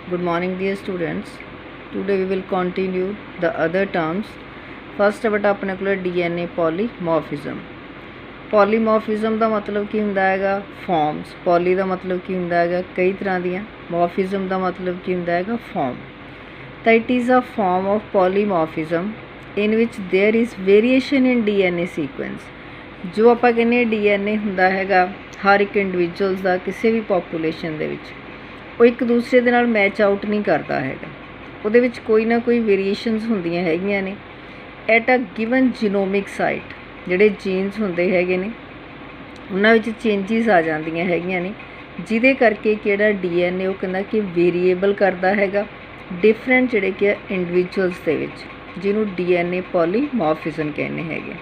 Good morning, dear students. Today we will continue the other terms. First बटा अपने को DNA polymorphism. Polymorphism ਦਾ मतलब ਕੀ ਹੁੰਦਾ ਹੈਗਾ forms. Poly ਦਾ मतलब ਕੀ ਹੁੰਦਾ ਹੈਗਾ ਕਈ ਤਰ੍ਹਾਂ ਦੀਆਂ. Morphism ਦਾ मतलब ਕੀ ਹੁੰਦਾ ਹੈਗਾ form. ਤਾਂ it is a form of polymorphism in which there is variation in DNA sequence. ਜੋ ਆਪਾਂ ਕਹਿੰਦੇ DNA ਹੁੰਦਾ ਹੈਗਾ ਹਰ ਇੱਕ ਇੰਡੀਵਿਜੂਅਲਸ ਦਾ ਕਿਸੇ ਵੀ ਪੋਪੂਲੇਸ਼ਨ ਦੇ ਵਿੱਚ ਉਹ ਇੱਕ ਦੂਸਰੇ ਦੇ ਨਾਲ ਮੈਚ ਆਊਟ ਨਹੀਂ ਕਰਦਾ ਹੈਗਾ, ਉਹਦੇ ਵਿੱਚ ਕੋਈ ਨਾ ਕੋਈ ਵੇਰੀਏਸ਼ਨਸ ਹੁੰਦੀਆਂ ਹੈਗੀਆਂ ਨੇ at a given genomic site. ਜਿਹੜੇ ਜੀਨਸ ਹੁੰਦੇ ਹੈਗੇ ਨੇ ਉਹਨਾਂ ਵਿੱਚ ਚੇਂਜਿਸ ਆ ਜਾਂਦੀਆਂ ਹੈਗੀਆਂ ਨੇ ਜਿਹਦੇ ਕਰਕੇ ਕਿਹੜਾ DNA ਉਹ ਕਹਿੰਦਾ ਕਿ ਵੇਰੀਏਬਲ ਕਰਦਾ ਹੈਗਾ ਡਿਫਰੈਂਟ ਜਿਹੜੇ ਕਿ ਇੰਡੀਵਿਜੂਅਲਸ ਦੇ ਵਿੱਚ, ਜਿਹਨੂੰ DNA ਪੋਲੀਮੋਰਫਿਜ਼ਮ ਕਹਿੰਦੇ ਹੈਗੇ।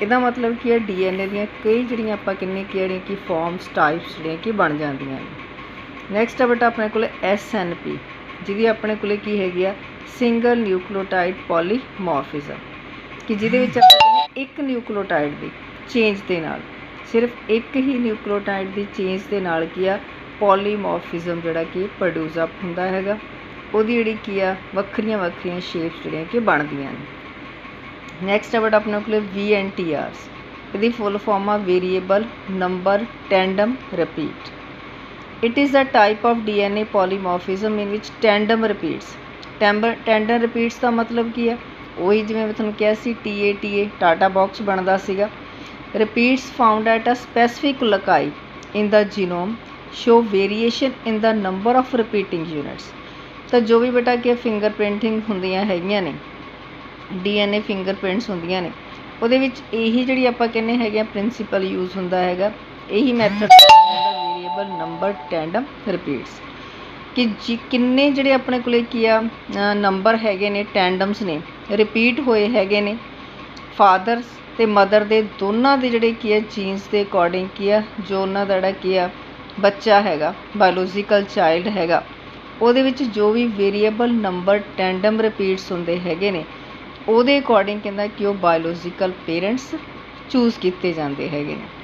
ਇਹਦਾ ਮਤਲਬ ਕੀ ਹੈ DNA ਦੀਆਂ ਕਈ ਜਿਹੜੀਆਂ ਆਪਾਂ ਕਹਿੰਦੇ ਕਿਹੜੀਆਂ ਕਿ ਫਾਰਮਸ ਟਾਈਪਸ ਜਿਹੜੀਆਂ ਕਿ ਬਣ ਜਾਂਦੀਆਂ ਨੇ। ਨੈਕਸਟ ਆ ਬੇਟਾ ਆਪਣੇ ਕੋਲ SNP, ਜਿਹਦੀ ਆਪਣੇ ਕੋਲ ਕੀ ਹੈਗੀ ਆ ਸਿੰਗਲ ਨਿਊਕਲੀਓਟਾਈਡ ਪੋਲੀਮੋਰਫਿਜ਼ਮ, ਕਿ ਜਿਹਦੇ ਵਿੱਚ ਆਪਾਂ ਇੱਕ ਨਿਊਕਲੀਓਟਾਈਡ ਦੀ ਚੇਂਜ ਦੇ ਨਾਲ, ਸਿਰਫ ਇੱਕ ਹੀ ਨਿਊਕਲੀਓਟਾਈਡ ਦੀ ਚੇਂਜ ਦੇ ਨਾਲ ਕੀ ਆ ਪੋਲੀਮੋਰਫਿਜ਼ਮ ਜਿਹੜਾ ਕਿ ਪ੍ਰੋਡਿਊਸ ਅਪ ਹੁੰਦਾ ਹੈਗਾ, ਉਹਦੀ ਜਿਹੜੀ ਕੀ ਆ ਵੱਖਰੀਆਂ ਵੱਖਰੀਆਂ ਸ਼ੇਪਸ ਜਿਹੜੀਆਂ ਕਿ ਬਣਦੀਆਂ ਨੇ। ਨੈਕਸਟ ਆ ਬੇਟਾ ਆਪਣੇ ਕੋਲ VNTRs, ਇਹਦੀ ਫੁੱਲ ਫਾਰਮ ਆ variable number tandem repeat. It is a type of DNA polymorphism in which tandem repeats. Tandem repeats ਦਾ ਮਤਲਬ ਕੀ ਹੈ ਉਹੀ ਜਿਵੇਂ ਮੈਂ ਤੁਹਾਨੂੰ ਕਿਹਾ ਸੀ TATA ਟਾਟਾ ਬਾਕਸ ਬਣਦਾ ਸੀਗਾ। repeats found at a specific loci in the genome show variation in the number of repeating units. ਤਾਂ ਜੋ ਵੀ ਬੇਟਾ ਕਿ ਫਿੰਗਰਪ੍ਰਿੰਟਿੰਗ ਹੁੰਦੀਆਂ ਹੈਗੀਆਂ ਨੇ DNA ਫਿੰਗਰਪ੍ਰਿੰਟਸ ਹੁੰਦੀਆਂ ਨੇ ਉਹਦੇ ਵਿੱਚ ਇਹੀ ਜਿਹੜੀ ਆਪਾਂ ਕਹਿੰਦੇ ਹੈਗੇ ਪ੍ਰਿੰਸੀਪਲ ਯੂਜ਼ ਹੁੰਦਾ ਹੈਗਾ, ਇਹੀ method variable number tandem repeats, ਕਿ ਜੀ ਕਿੰਨੇ ਜਿਹੜੇ ਆਪਣੇ ਕੋਲੇ ਕੀ ਆ ਨੰਬਰ ਹੈਗੇ ਨੇ ਟੈਂਡਮਸ ਨੇ ਰਿਪੀਟ ਹੋਏ ਹੈਗੇ ਨੇ ਫਾਦਰਸ ਅਤੇ ਮਦਰ ਦੇ ਦੋਨਾਂ ਦੇ ਜਿਹੜੇ ਕੀ ਆ ਜੀਨਸ ਦੇ ਅਕੋਰਡਿੰਗ ਕੀ ਆ ਜੋ ਉਹਨਾਂ ਦਾ ਜਿਹੜਾ ਕੀ ਆ ਬੱਚਾ ਹੈਗਾ ਬਾਇਓਲੋਜੀਕਲ ਚਾਈਲਡ ਹੈਗਾ ਉਹਦੇ ਵਿੱਚ ਜੋ ਵੀ ਵੇਰੀਏਬਲ ਨੰਬਰ ਟੈਂਡਮ ਰਿਪੀਟਸ ਹੁੰਦੇ ਹੈਗੇ ਨੇ ਉਹਦੇ ਅਕੋਰਡਿੰਗ ਕਹਿੰਦਾ ਕਿ ਉਹ ਬਾਇਓਲੋਜੀਕਲ ਪੇਰੈਂਟਸ ਚੂਜ਼ ਕੀਤੇ ਜਾਂਦੇ ਹੈਗੇ ਨੇ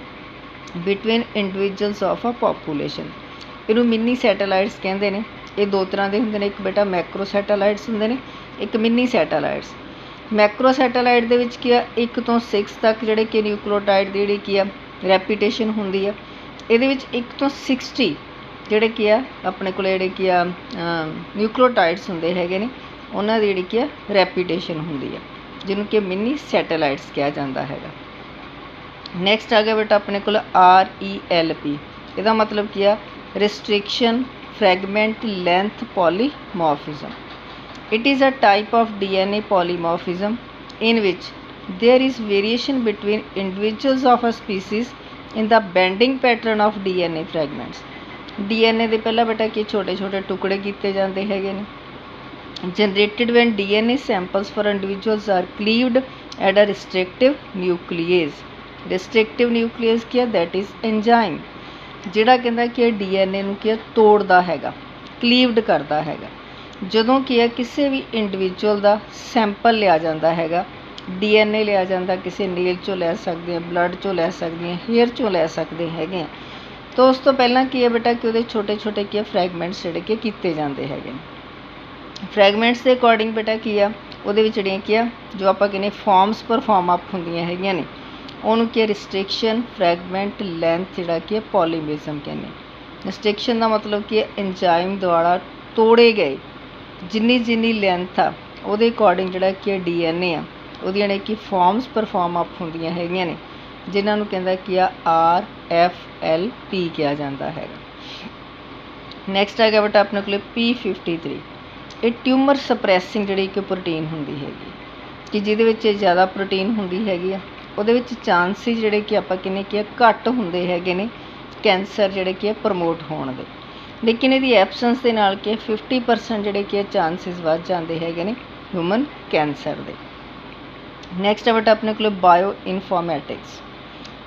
between individuals of a population. ਇਹਨੂੰ ਮਿੰਨੀ ਸੈਟੇਲਾਈਟਸ ਕਹਿੰਦੇ ਨੇ। ਇਹ ਦੋ ਤਰ੍ਹਾਂ ਦੇ ਹੁੰਦੇ ਨੇ, ਇੱਕ ਬੇਟਾ ਮੈਕਰੋ ਸੈਟੇਲਾਈਟਸ ਹੁੰਦੇ ਨੇ, ਇੱਕ ਮਿੰਨੀ ਸੈਟੇਲਾਈਟਸ। ਮੈਕਰੋ ਸੈਟੇਲਾਈਟ ਦੇ ਵਿੱਚ ਕੀ ਆ 1 ਤੋਂ 6 ਤੱਕ ਜਿਹੜੇ ਕਿ ਨਿਊਕਲੀਓਟਾਈਡ ਦੀ ਜਿਹੜੀ ਕੀ ਆ ਰੈਪੀਟੇਸ਼ਨ ਹੁੰਦੀ ਆ। ਇਹਦੇ ਵਿੱਚ 1 ਤੋਂ 60 ਜਿਹੜੇ ਕੀ ਆ ਆਪਣੇ ਕੋਲ ਜਿਹੜੇ ਕੀ ਆ ਨਿਊਕਲੀਓਟਾਈਡਸ ਹੁੰਦੇ ਹੈਗੇ ਨੇ ਉਹਨਾਂ ਦੀ ਜਿਹੜੀ ਕੀ ਆ ਰੈਪੀਟੇਸ਼ਨ ਹੁੰਦੀ ਆ, ਜਿਹਨੂੰ ਕਿ ਮਿੰਨੀ ਸੈਟੇਲਾਈਟਸ ਕਿਹਾ ਜਾਂਦਾ ਹੈਗਾ। ਨੈਕਸਟ ਆ ਗਿਆ ਬੇਟਾ ਆਪਣੇ ਕੋਲ RELP, ਇਹਦਾ ਮਤਲਬ ਕੀ ਆ restriction fragment length polymorphism. It is a type of DNA polymorphism in which there is variation between individuals of a species in the bending pattern of DNA fragments. DNA ਦੇ ਪਹਿਲਾਂ ਬੇਟਾ ਕੀ ਛੋਟੇ ਛੋਟੇ ਟੁਕੜੇ ਕੀਤੇ ਜਾਂਦੇ ਹੈਗੇ ਨੇ generated when DNA samples for individuals are cleaved at a restrictive nuclease. restrictive nuclease ਕੀ ਹੈ that is enzyme, ਜਿਹੜਾ ਕਹਿੰਦਾ ਕਿ DNA ਨੂੰ ਕੀ ਤੋੜਦਾ ਹੈਗਾ ਕਲੀਵਡ ਕਰਦਾ ਹੈਗਾ। ਜਦੋਂ ਕੀ ਹੈ ਕਿਸੇ ਵੀ ਇੰਡੀਵਿਜੂਅਲ ਦਾ ਸੈਂਪਲ ਲਿਆ ਜਾਂਦਾ ਹੈਗਾ DNA ਲਿਆ ਜਾਂਦਾ, ਕਿਸੇ ਨੇਲ 'ਚੋਂ ਲੈ ਸਕਦੇ ਹਾਂ, ਬਲੱਡ 'ਚੋਂ ਲੈ ਸਕਦੇ ਹਾਂ, ਹੇਅਰ 'ਚੋਂ ਲੈ ਸਕਦੇ ਹੈਗੇ ਆ, ਤਾਂ ਉਸ ਤੋਂ ਪਹਿਲਾਂ ਕੀ ਹੈ ਬੇਟਾ ਕਿ ਉਹਦੇ ਛੋਟੇ ਛੋਟੇ ਕੀ ਫਰੈਗਮੈਂਟਸ ਜਿਹੜੇ ਕਿ ਕੀਤੇ ਜਾਂਦੇ ਹੈਗੇ ਨੇ। ਫਰੈਗਮੈਂਟਸ ਦੇ ਅਕੋਰਡਿੰਗ ਬੇਟਾ ਕੀ ਆ ਉਹਦੇ ਵਿੱਚ ਜਿਹੜੀਆਂ ਕੀ ਆ ਜੋ ਆਪਾਂ ਕਹਿੰਦੇ ਫਾਰਮਸ ਪਰਫਾਰਮ ਅਪ ਹੁੰਦੀਆਂ ਹੈਗੀਆਂ ਨੇ ਉਹਨੂੰ ਕੀ ਰਿਸਟ੍ਰਿਕਸ਼ਨ ਫਰੈਗਮੈਂਟ ਲੈਂਥ ਜਿਹੜਾ ਕਿ ਪੋਲੀਮੋਰਫਿਜ਼ਮ ਕਹਿੰਦੇ। ਰਿਸਟ੍ਰਿਕਸ਼ਨ ਦਾ ਮਤਲਬ ਕਿ ਐਂਜ਼ਾਈਮ ਦੁਆਰਾ ਤੋੜੇ ਗਏ ਜਿੰਨੀ ਲੈਂਥ ਆ ਉਹਦੇ ਅਕੋਰਡਿੰਗ ਜਿਹੜਾ ਕਿ DNA ਆ ਉਹਦੀਆਂ ਜਿਹੜੇ ਕਿ ਫਾਰਮਸ ਪਰਫਾਰਮ ਅਪ ਹੁੰਦੀਆਂ ਹੈਗੀਆਂ ਨੇ ਜਿਨ੍ਹਾਂ ਨੂੰ ਕਹਿੰਦਾ ਕਿ ਆ RFLP ਕਿਹਾ ਜਾਂਦਾ ਹੈਗਾ। ਨੈਕਸਟ ਆ ਗਿਆ ਬੇਟਾ ਆਪਣੇ ਕੋਲ P53, ਇਹ ਟਿਊਮਰ ਸਪਰੈਸਿੰਗ ਜਿਹੜੀ ਕਿ ਪ੍ਰੋਟੀਨ ਹੁੰਦੀ ਹੈਗੀ, ਕਿ ਜਿਹਦੇ ਵਿੱਚ ਜ਼ਿਆਦਾ ਪ੍ਰੋਟੀਨ ਹੁੰਦੀ ਹੈਗੀ ਆ ਉਹਦੇ ਵਿੱਚ ਚਾਂਸਿਸ ਜਿਹੜੇ ਕਿ ਆਪਾਂ ਕਹਿੰਦੇ ਕਿ ਘੱਟ ਹੁੰਦੇ ਹੈਗੇ ਨੇ ਕੈਂਸਰ ਜਿਹੜੇ ਕਿ ਪ੍ਰਮੋਟ ਹੋਣ ਦੇ, ਲੇਕਿਨ ਇਹਦੀ ਐਬਸੈਂਸ ਦੇ ਨਾਲ ਕਿ 50% ਜਿਹੜੇ ਕਿ ਚਾਂਸਿਸ ਵੱਧ ਜਾਂਦੇ ਹੈਗੇ ਨੇ ਹਿਊਮਨ ਕੈਂਸਰ ਦੇ। ਨੈਕਸਟ ਆ ਬੇਟਾ ਆਪਣੇ ਕੋਲ ਬਾਇਓ ਇਨਫੋਰਮੈਟਿਕਸ।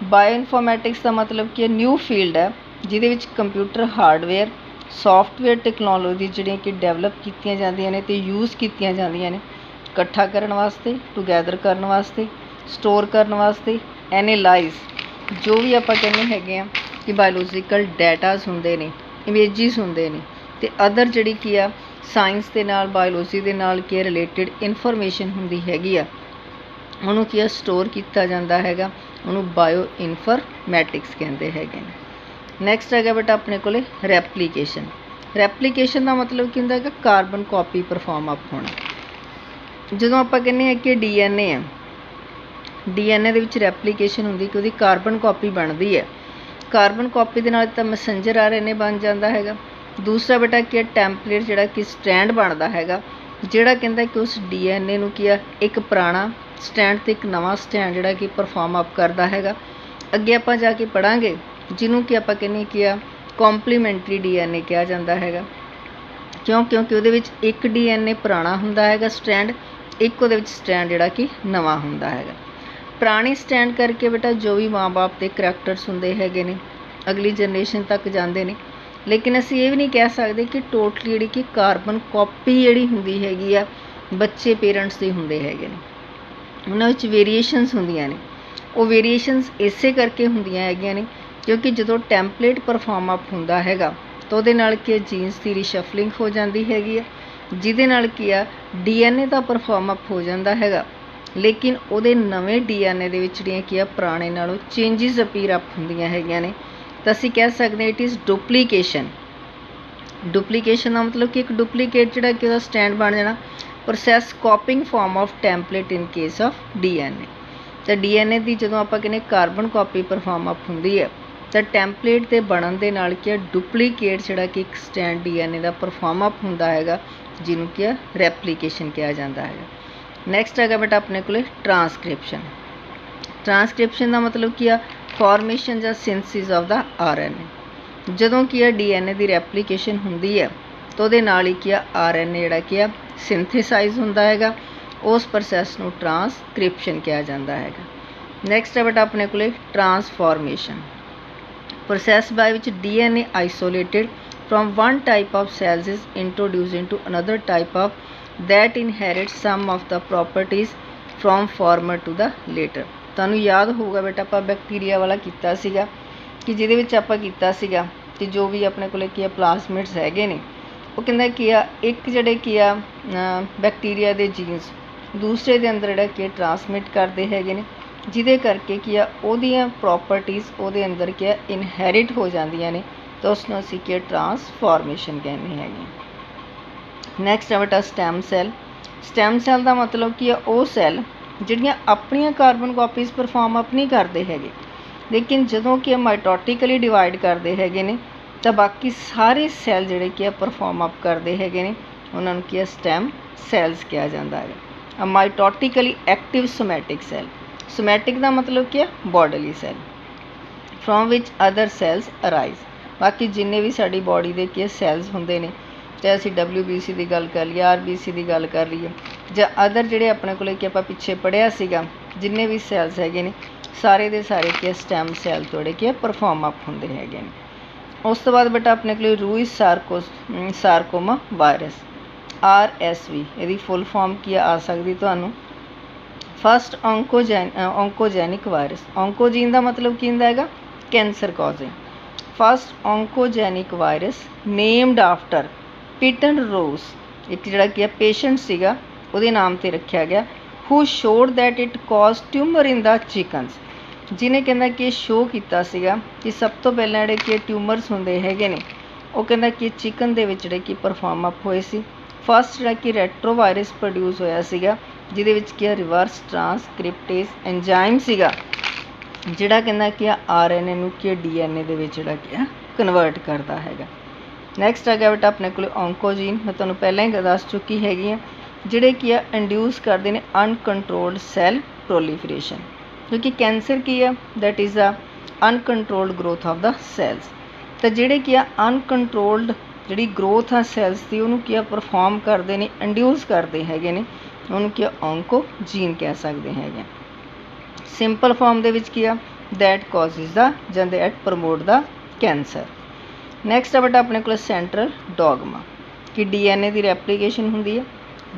ਬਾਇਓ ਇਨਫੋਰਮੈਟਿਕਸ ਦਾ ਮਤਲਬ ਕਿ ਨਿਊ ਫੀਲਡ ਹੈ ਜਿਹਦੇ ਵਿੱਚ ਕੰਪਿਊਟਰ ਹਾਰਡਵੇਅਰ ਸੌਫਟਵੇਅਰ ਟੈਕਨੋਲੋਜੀ ਜਿਹੜੀਆਂ ਕਿ ਡਿਵੈਲਪ ਕੀਤੀਆਂ ਜਾਂਦੀਆਂ ਨੇ ਅਤੇ ਯੂਜ਼ ਕੀਤੀਆਂ ਜਾਂਦੀਆਂ ਨੇ ਇਕੱਠਾ ਕਰਨ ਵਾਸਤੇ, ਟੂਗੈਦਰ ਕਰਨ ਵਾਸਤੇ, ਸਟੋਰ ਕਰਨ ਵਾਸਤੇ, ਐਨਾਲਾਈਜ਼ ਜੋ ਵੀ ਆਪਾਂ ਕਹਿੰਦੇ ਹੈਗੇ ਆ ਕਿ ਬਾਇਓਲੋਜੀਕਲ ਡਾਟਾਸ ਹੁੰਦੇ ਨੇ, ਇਮੇਜਿਸ ਹੁੰਦੇ ਨੇ ਅਤੇ ਅਦਰ ਜਿਹੜੀ ਕੀ ਆ ਸਾਇੰਸ ਦੇ ਨਾਲ ਬਾਇਓਲੋਜੀ ਦੇ ਨਾਲ ਕੀ ਰਿਲੇਟਡ ਇਨਫੋਰਮੇਸ਼ਨ ਹੁੰਦੀ ਹੈਗੀ ਆ ਉਹਨੂੰ ਕੀ ਆ ਸਟੋਰ ਕੀਤਾ ਜਾਂਦਾ ਹੈਗਾ, ਉਹਨੂੰ ਬਾਇਓ ਇਨਫੋਰਮੈਟਿਕਸ ਕਹਿੰਦੇ ਹੈਗੇ ਨੇ। ਨੈਕਸਟ ਹੈਗਾ ਬੇਟਾ ਆਪਣੇ ਕੋਲੇ ਰੈਪਲੀਕੇਸ਼ਨ। ਰੈਪਲੀਕੇਸ਼ਨ ਦਾ ਮਤਲਬ ਕੀ ਹੁੰਦਾ ਹੈਗਾ ਕਾਰਬਨ ਕਾਪੀ ਪਰਫਾਰਮ ਅਪ ਹੋਣਾ। ਜਦੋਂ ਆਪਾਂ ਕਹਿੰਦੇ ਹਾਂ ਕਿ DNA ਆ, DNA ਦੇ ਵਿੱਚ ਰੈਪਲੀਕੇਸ਼ਨ ਹੁੰਦੀ ਕਿ ਉਹਦੀ ਕਾਰਬਨ ਕਾਪੀ ਬਣਦੀ ਹੈ। ਕਾਰਬਨ ਕਾਪੀ ਦੇ ਨਾਲ ਤਾਂ ਮੈਸੇਂਜਰ RNA ਬਣ ਜਾਂਦਾ ਹੈਗਾ। ਦੂਸਰਾ ਬੇਟਾ ਕੀ ਟੈਂਪਲੇਟ ਜਿਹੜਾ ਕਿ ਸਟੈਂਡ ਬਣਦਾ ਹੈਗਾ, ਜਿਹੜਾ ਕਹਿੰਦਾ ਕਿ ਉਸ DNA ਨੂੰ ਕੀ ਆ ਇੱਕ ਪੁਰਾਣਾ ਸਟੈਂਡ ਤੇ ਇੱਕ ਨਵਾਂ ਸਟੈਂਡ ਜਿਹੜਾ ਕਿ ਪਰਫਾਰਮ ਅਪ ਕਰਦਾ ਹੈਗਾ। ਅੱਗੇ ਆਪਾਂ ਜਾ ਕੇ ਪੜਾਂਗੇ ਜਿਹਨੂੰ ਕਿ ਆਪਾਂ ਕਹਿੰਦੇ ਕੀ ਆ ਕੰਪਲੀਮੈਂਟਰੀ DNA ਕਿਹਾ ਜਾਂਦਾ ਹੈਗਾ। ਕਿਉਂਕਿ ਉਹਦੇ ਵਿੱਚ ਇੱਕ DNA ਪੁਰਾਣਾ ਹੁੰਦਾ ਹੈਗਾ ਸਟੈਂਡ, ਇੱਕ ਉਹਦੇ ਵਿੱਚ ਸਟੈਂਡ ਜਿਹੜਾ ਕਿ ਨਵਾਂ ਹੁੰਦਾ ਹੈਗਾ। ਪੁਰਾਣੇ ਸਟੈਂਡ ਕਰਕੇ ਬੇਟਾ ਜੋ ਵੀ ਮਾਂ-ਬਾਪ ਦੇ ਕਰੈਕਟਰਸ ਹੁੰਦੇ ਹੈਗੇ ਨੇ ਅਗਲੀ ਜਨਰੇਸ਼ਨ ਤੱਕ ਜਾਂਦੇ ਨੇ, ਲੇਕਿਨ ਅਸੀਂ ਇਹ ਵੀ ਨਹੀਂ ਕਹਿ ਸਕਦੇ ਕਿ ਟੋਟਲੀ ਜਿਹੜੀ ਕਿ ਕਾਰਬਨ ਕਾਪੀ ਜਿਹੜੀ ਹੁੰਦੀ ਹੈਗੀ ਆ ਬੱਚੇ ਪੇਰੈਂਟਸ ਦੇ ਹੁੰਦੇ ਹੈਗੇ ਨੇ, ਉਹਨਾਂ ਵਿੱਚ ਵੇਰੀਏਸ਼ਨਸ ਹੁੰਦੀਆਂ ਨੇ। ਉਹ ਵੇਰੀਏਸ਼ਨਸ ਇਸੇ ਕਰਕੇ ਹੁੰਦੀਆਂ ਹੈਗੀਆਂ ਨੇ ਕਿਉਂਕਿ ਜਦੋਂ ਟੈਂਪਲੇਟ ਪਰਫਾਰਮ ਅਪ ਹੁੰਦਾ ਹੈਗਾ ਤਾਂ ਉਹਦੇ ਨਾਲ ਕੀ ਜੀਨਸ ਦੀ ਰੀਸ਼ਫਲਿੰਗ ਹੋ ਜਾਂਦੀ ਹੈਗੀ ਆ, ਜਿਹਦੇ ਨਾਲ ਕੀ ਆ DNA ਦਾ ਪਰਫਾਰਮ ਅਪ ਹੋ ਜਾਂਦਾ ਹੈਗਾ, ਲੇਕਿਨ ਉਹਦੇ ਨਵੇਂ DNA ਦੇ ਵਿੱਚ ਜਿਹੜੀਆਂ ਕੀ ਆ ਪੁਰਾਣੇ ਨਾਲੋਂ ਚੇਂਜਿਸ ਅਪੀਅਰ ਅਪ ਹੁੰਦੀਆਂ ਹੈਗੀਆਂ ਨੇ। ਤਾਂ ਅਸੀਂ ਕਹਿ ਸਕਦੇ ਹਾਂ ਇਟ ਇਜ਼ ਡੁਪਲੀਕੇਸ਼ਨ। ਡੁਪਲੀਕੇਸ਼ਨ ਦਾ ਮਤਲਬ ਕਿ ਇੱਕ ਡੁਪਲੀਕੇਟ ਜਿਹੜਾ ਕਿ ਉਹਦਾ ਸਟੈਂਡ ਬਣ ਜਾਣਾ। Process ਕਾਪਿੰਗ farm of template in case of DNA। ਤਾਂ DNA ਦੀ ਜਦੋਂ ਆਪਾਂ ਕਹਿੰਦੇ ਕਾਰਬਨ ਕਾਪੀ ਪਰਫਾਰਮ ਅਪ ਹੁੰਦੀ ਹੈ ਤਾਂ ਟੈਂਪਲੇਟ ਦੇ ਬਣਨ ਦੇ ਨਾਲ ਕੀ ਆ ਡੁਪਲੀਕੇਟ ਜਿਹੜਾ ਕਿ ਇੱਕ ਸਟੈਂਡ DNA ਦਾ ਪਰਫਾਰਮ ਅਪ ਹੁੰਦਾ ਹੈਗਾ, ਜਿਹਨੂੰ ਕੀ ਆ ਰੈਪਲੀਕੇਸ਼ਨ ਕਿਹਾ ਜਾਂਦਾ ਹੈਗਾ। ਨੈਕਸਟ ਹੈਗਾ ਬੇਟਾ ਆਪਣੇ ਕੋਲੇ ਟਰਾਂਸਕ੍ਰਿਪਸ਼ਨ। ਟਰਾਂਸਕ੍ਰਿਪਸ਼ਨ ਦਾ ਮਤਲਬ ਕੀ ਆ ਫਾਰਮੇਸ਼ਨ ਜਾਂ ਸਿੰਥਸਿਸ ਆਫ ਦਾ RNA। ਜਦੋਂ ਕੀ ਆ DNA ਦੀ ਰੈਪਲੀਕੇਸ਼ਨ ਹੁੰਦੀ ਹੈ ਤਾਂ ਉਹਦੇ ਨਾਲ ਹੀ ਕੀ ਆ RNA ਜਿਹੜਾ ਕੀ ਆ ਸਿੰਥੇਸਾਈਜ਼ ਹੁੰਦਾ ਹੈਗਾ, ਉਸ ਪ੍ਰੋਸੈਸ ਨੂੰ ਟਰਾਂਸਕ੍ਰਿਪਸ਼ਨ ਕਿਹਾ ਜਾਂਦਾ ਹੈਗਾ। ਨੈਕਸਟ ਹੈ ਬੇਟਾ ਆਪਣੇ ਕੋਲੇ ਟਰਾਂਸਫਾਰਮੇਸ਼ਨ। ਪ੍ਰੋਸੈਸ ਬਾਈ ਵਿੱਚ DNA isolated from one type of cells is introduced into another type of that inherits some of the properties from former to the later। ਤੁਹਾਨੂੰ ਯਾਦ ਹੋਊਗਾ ਬੇਟਾ ਆਪਾਂ ਬੈਕਟੀਰੀਆ ਵਾਲਾ ਕੀਤਾ ਸੀਗਾ ਕਿ ਜਿਹਦੇ ਵਿੱਚ ਆਪਾਂ ਕੀਤਾ ਸੀਗਾ ਕਿ ਜੋ ਵੀ ਆਪਣੇ ਕੋਲੇ ਕੀ ਆ ਪਲਾਸਮਿਡਸ ਹੈਗੇ ਨੇ ਉਹ ਕਹਿੰਦਾ ਕੀ ਆ ਇੱਕ ਜਿਹੜੇ ਕੀ ਆ ਬੈਕਟੀਰੀਆ ਦੇ ਜੀਨਸ ਦੂਸਰੇ ਦੇ ਅੰਦਰ ਜਿਹੜਾ ਕਿ ਟਰਾਂਸਮਿਟ ਕਰਦੇ ਹੈਗੇ ਨੇ, ਜਿਹਦੇ ਕਰਕੇ ਕੀ ਆ ਉਹਦੀਆਂ ਪ੍ਰੋਪਰਟੀਜ਼ ਉਹਦੇ ਅੰਦਰ ਕੀ ਆ ਇਨਹੈਰਿਟ ਹੋ ਜਾਂਦੀਆਂ ਨੇ, ਤਾਂ ਉਸ ਨੂੰ ਅਸੀਂ ਕੀ ਟਰਾਂਸਫਾਰਮੇਸ਼ਨ ਕਹਿੰਦੇ ਹੈਗੇ। ਨੈਕਸਟ ਹੈ ਬੇਟਾ ਸਟੈਮ ਸੈੱਲ। ਸਟੈਮ ਸੈੱਲ ਦਾ ਮਤਲਬ ਕੀ ਆ ਉਹ ਸੈੱਲ ਜਿਹੜੀਆਂ ਆਪਣੀਆਂ ਕਾਰਬਨ ਕਾਪੀਜ਼ ਪਰਫਾਰਮ ਅਪ ਨਹੀਂ ਕਰਦੇ ਹੈਗੇ, ਲੇਕਿਨ ਜਦੋਂ ਕਿ ਮਾਈਟੋਟਿਕਲੀ ਡਿਵਾਈਡ ਕਰਦੇ ਹੈਗੇ ਨੇ ਤਾਂ ਬਾਕੀ ਸਾਰੇ ਸੈੱਲ ਜਿਹੜੇ ਕਿ ਪਰਫਾਰਮ ਅਪ ਕਰਦੇ ਹੈਗੇ ਨੇ ਉਹਨਾਂ ਨੂੰ ਕੀ ਸਟੈਮ ਸੈੱਲਸ ਕਿਹਾ ਜਾਂਦਾ ਹੈ। Mitotically active somatic cell. Somatic ਦਾ ਮਤਲਬ ਕੀ ਆ bodily cell. From which other cells arise. ਬਾਕੀ ਜਿੰਨੇ ਵੀ ਸਾਡੀ ਬੋਡੀ ਦੇ ਕੀ ਸੈੱਲਸ ਹੁੰਦੇ ਨੇ, ਚਾਹੇ ਅਸੀਂ WBC ਦੀ ਗੱਲ ਕਰ ਲਈਏ, RBC ਦੀ ਗੱਲ ਕਰ ਲਈਏ ਜਾਂ ਅਦਰ ਜਿਹੜੇ ਆਪਣੇ ਕੋਲ ਕਿ ਆਪਾਂ ਪਿੱਛੇ ਪੜ੍ਹਿਆ ਸੀਗਾ, ਜਿੰਨੇ ਵੀ ਸੈੱਲਸ ਹੈਗੇ ਨੇ ਸਾਰੇ ਦੇ ਸਾਰੇ ਕੀ ਸਟੈਮ ਸੈੱਲ ਤੋੜੇ ਕੀ ਪਰਫਾਰਮ ਅਪ ਹੁੰਦੇ ਹੈਗੇ ਨੇ। ਉਸ ਤੋਂ ਬਾਅਦ ਬੇਟਾ ਆਪਣੇ ਕੋਲ ਰੂਇਸ ਸਾਰਕੋਮਾ ਵਾਇਰਸ RSV, ਇਹਦੀ ਫੁੱਲ ਫਾਰਮ ਕੀ ਆ ਸਕਦੀ ਤੁਹਾਨੂੰ ਫਸਟ ਓਂਕੋਜੈਨਿਕ ਵਾਇਰਸ। ਓਂਕੋਜੀਨ ਦਾ ਮਤਲਬ ਕੀ ਹੁੰਦਾ ਹੈਗਾ cancer causing. First oncogenic virus named after Peyton Rous, ਇੱਕ ਜਿਹੜਾ ਕੀ ਪੇਸ਼ੈਂਟ ਸੀਗਾ ਉਹਦੇ ਨਾਮ 'ਤੇ ਰੱਖਿਆ ਗਿਆ, who showed that it causes tumour in the chickens, ਜਿਹਨੇ ਕਹਿੰਦਾ ਕਿ ਸ਼ੋਅ ਕੀਤਾ ਸੀਗਾ ਕਿ ਸਭ ਤੋਂ ਪਹਿਲਾਂ ਜਿਹੜੇ ਕਿ ਟਿਊਮਰਸ ਹੁੰਦੇ ਹੈਗੇ ਨੇ ਉਹ ਕਹਿੰਦਾ ਕਿ ਚਿਕਨ ਦੇ ਵਿੱਚ ਜਿਹੜੇ ਕਿ ਪਰਫਾਰਮ ਅਪ ਹੋਏ ਸੀ। ਫਸਟ ਜਿਹੜਾ ਕਿ ਰੈਟਰੋ ਵਾਇਰਸ ਪ੍ਰੋਡਿਊਸ ਹੋਇਆ ਸੀਗਾ, ਜਿਹਦੇ ਵਿੱਚ ਕੀ ਰਿਵਰਸ ਟਰਾਂਸਕ੍ਰਿਪਟੇਜ਼ ਐਂਜ਼ਾਈਮ ਸੀਗਾ, ਜਿਹੜਾ ਕਹਿੰਦਾ ਕਿ RNA ਨੂੰ ਕੀ DNA ਦੇ ਵਿੱਚ ਜਿਹੜਾ ਕਿ ਕਨਵਰਟ ਕਰਦਾ ਹੈਗਾ। ਨੈਕਸਟ ਆ ਗਿਆ ਬੇਟਾ ਆਪਣੇ ਕੋਲ ਓਂਕੋਜੀਨ। ਮੈਂ ਤੁਹਾਨੂੰ ਪਹਿਲਾਂ ਹੀ ਦੱਸ ਚੁੱਕੀ ਹੈਗੀ ਹਾਂ, ਜਿਹੜੇ ਕੀ ਆ ਇੰਡਿਊਸ ਕਰਦੇ ਨੇ ਅਨਕੰਟਰੋਲਡ ਸੈੱਲ ਪ੍ਰੋਲੀਫਰੇਸ਼ਨ, ਕਿਉਂਕਿ ਕੈਂਸਰ ਕੀ ਆ that is a uncontrolled growth of the cells. ਤਾਂ ਜਿਹੜੇ ਕੀ ਆ ਅਨਕੰਟਰੋਲਡ ਜਿਹੜੀ ਗਰੋਥ ਆ ਸੈੱਲਸ ਦੀ ਉਹਨੂੰ ਕੀ ਆ ਪਰਫਾਰਮ ਕਰਦੇ ਨੇ, ਇੰਡਿਊਸ ਕਰਦੇ ਹੈਗੇ ਨੇ, ਉਹਨੂੰ ਕੀ ਆ ਓਂਕੋਜੀਨ ਕਹਿ ਸਕਦੇ ਹੈਗੇ। ਸਿੰਪਲ ਫਾਰਮ ਦੇ ਵਿੱਚ ਕੀ ਆ ਦੈਟ ਕਾਜ਼ਿਜ਼ ਦਾ ਜਾਂ that promote the cancer. Next ਆ ਬੇਟਾ ਆਪਣੇ ਕੋਲ ਸੈਂਟਰਲ ਡੋਗਮਾ ਕਿ DNA ਦੀ ਰੈਪਲੀਕੇਸ਼ਨ ਹੁੰਦੀ ਹੈ,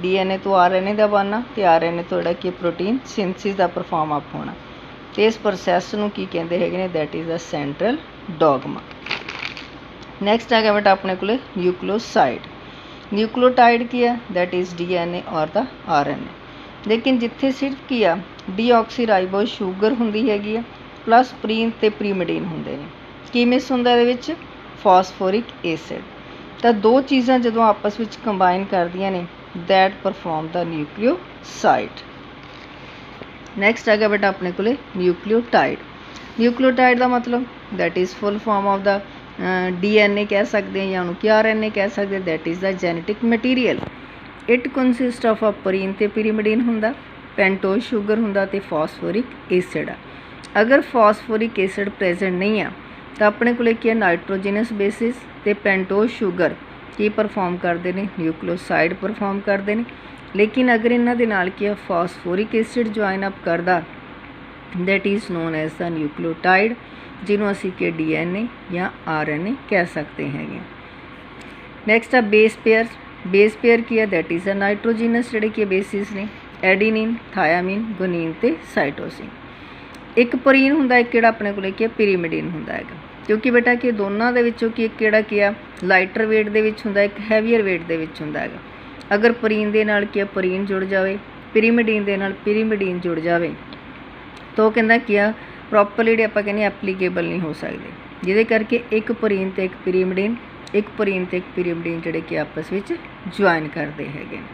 DNA ਤੋਂ RNA ਦਾ ਬਣਨਾ ਅਤੇ RNA ਤੋਂ ਜਿਹੜਾ ਕਿ ਪ੍ਰੋਟੀਨ ਸਿੰਥਸਿਸ ਦਾ ਪਰਫਾਰਮ ਅਪ ਹੋਣਾ, ਅਤੇ ਇਸ ਪ੍ਰੋਸੈਸ ਨੂੰ ਕੀ ਕਹਿੰਦੇ ਹੈਗੇ ਨੇ that is the central dogma. Next ਆ ਗਿਆ ਬੇਟਾ ਆਪਣੇ ਕੋਲ ਨਿਊਕਲੀਓਸਾਈਡ। न्यूक्लियोटाइड की है दैट इज़ DNA और द RNA। लेकिन जिथे सिर्फ की आ डीऑक्सीराइबोज शूगर होंदी हैगी आ प्लस प्रीन ते प्रीमिडीन होंदे ने। की मिस हुंदा इहदे विच फॉस्फोरिक एसिड। तो दो चीज़ां जदों आपस विच कंबाइन करदियां ने that perform the nucleoside. Next आ गया बेटा अपने को न्यूक्लियोटाइड। न्यूक्लियोटाइड का मतलब that is full form of the DNA कह सकते हैं या उन्होंने RNA कह सकते हैं that is the genetic material. It consist of a preen ते पिरीमिडीन हुंदा, पेंटोज शुगर हुंदा ते फॉस्फोरिक एसिड आ। अगर फॉस्फोरिक एसिड प्रेजेंट नहीं आ तो अपने को क्या नाइट्रोजीनस बेसिस ते पेंटोज शुगर की परफॉर्म करते हैं न्यूक्लियोसाइड परफॉर्म करते हैं। लेकिन अगर इन्हां दे नाल क्या फॉस्फोरिक एसिड ज्वाइन अप करदा that is known as the nucleotide जिन्हों असी के DNA या RNA कह सकते हैं। नैक्सट आ बेस पेयर। बेस पेयर की है दैट इज़ अ नाइट्रोजीनस जिहड़े कि बेसिस ने एडीनिन, थायामीन, गुनीन ते साइटोसिन। एक प्रीन हुंदा एक किहड़ा अपने को क्या पिरीमिडीन हुंदा है, क्योंकि बेटा कि दोनों दे विचों कि एक किहड़ा क्या लाइटर वेट दे विच हुंदा, एक हैवीयर वेट दे विच हुंदा है। अगर प्रीन दे नाल क्या प्रीन जुड़ जाए, पिरीमिडीन दे नाल पिरीमिडीन जुड़ जाए तो कहंदा क्या प्रॉपरली जिहड़े आपां कहने एप्लीकेबल नहीं हो सकते, जिहदे करके एक प्रीन ते एक पिरीमिडीन जिहड़े कि आपस में ज्वाइन करते हैं।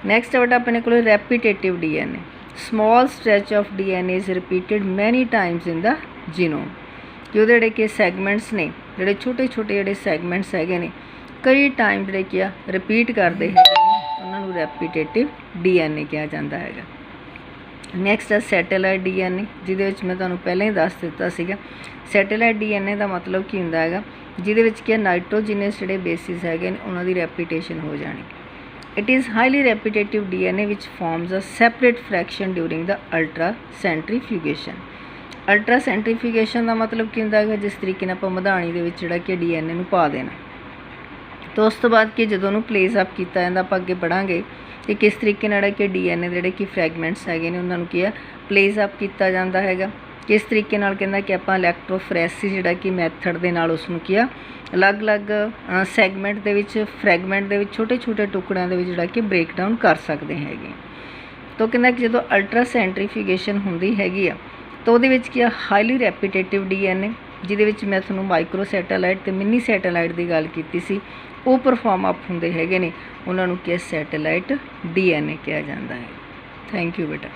नैक्सट बेटा अपने को रैपीटेटिव DNA। Small stretch of DNA is repeated many times in the genome कि वो जिहड़े कि सैगमेंट्स ने जिहड़े छोटे छोटे जिहड़े सैगमेंट्स हैगे ने कई टाइम जिहड़े कि रिपीट करते हैं उन्होंने रैपीटेटिव DNA कहा जाता है। नैक्सट है सैटेलाइट DNA जिहदे विच मैं तुहानूं पहले ही दस दिता सीगा। सैटेलाइट DNA का मतलब की हुंदा हैगा जिहदे विच कि नाइट्रोजीनस जिहड़े बेसिस हैगे ने उन्हां दी रैपीटेशन हो जानी। It is highly repetitive DNA which forms a separate fraction during the ultra centrifugation. Ultra centrifugation का मतलब की हुंदा है जिस तरीके नाल आपां मधाणी दे विच जिहड़ा कि DNA नूं पा देना, तो उस तो बाद कि जदों उहनूं प्लेस अप कीता जांदा आपां अगे पढ़ांगे कि किस तरीके नाल कि DNA जिहड़े कि फ्रैगमेंट्स हैगे ने उन्हां नूं की प्लेस अप कीता जांदा हैगा। किस तरीके नाल कहंदा कि आपां इलैक्ट्रोफोरेसिस जिहड़ा कि मैथड दे नाल उसनूं की अलग अलग सैगमेंट दे विच फ्रैगमेंट दे विच छोटे छोटे टुकड़िਆਂ दे विच जिहड़ा कि ब्रेकडाउन कर सकते हैगे। तो कहंदा कि जदों अल्ट्रा सेंट्रीफ्यूगेशन हुंदी हैगी आ तो उहदे विच की हाईली रैपीटेटिव DNA जिहदे विच मैं तुहानूं माइक्रो सैटेलाइट ते मिनी सैटेलाइट की गल कीती सी वो परफॉर्म अप हुंदे हैगे ने, उन्हां नूं की सैटेलाइट DNA कहा जाता है। थैंक यू बेटा।